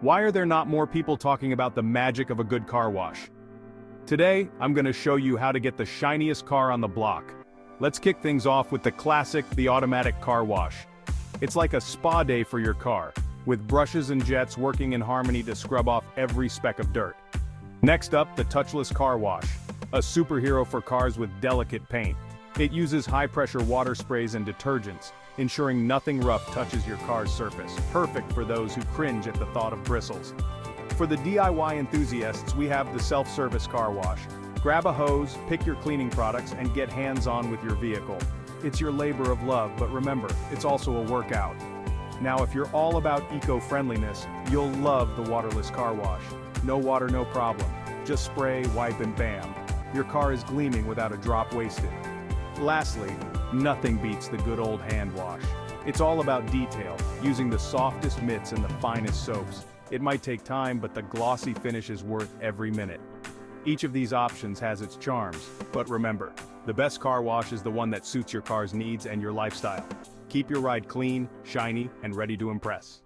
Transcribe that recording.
Why are there not more people talking about the magic of a good car wash? Today, I'm going to show you how to get the shiniest car on the block. Let's kick things off with the automatic car wash. It's like a spa day for your car, with brushes and jets working in harmony to scrub off every speck of dirt. Next up, the touchless car wash, a superhero for cars with delicate paint. It uses high-pressure water sprays and detergents, ensuring nothing rough touches your car's surface, perfect for those who cringe at the thought of bristles. For the DIY enthusiasts, we have the self-service car wash. Grab a hose, pick your cleaning products, and get hands-on with your vehicle. It's your labor of love, but remember, it's also a workout. Now, if you're all about eco-friendliness, you'll love the waterless car wash. No water, no problem. Just spray, wipe, and bam. Your car is gleaming without a drop wasted. Lastly, nothing beats the good old hand wash. It's all about detail, using the softest mitts and the finest soaps. It might take time, but the glossy finish is worth every minute. Each of these options has its charms, but remember, the best car wash is the one that suits your car's needs and your lifestyle. Keep your ride clean, shiny, and ready to impress.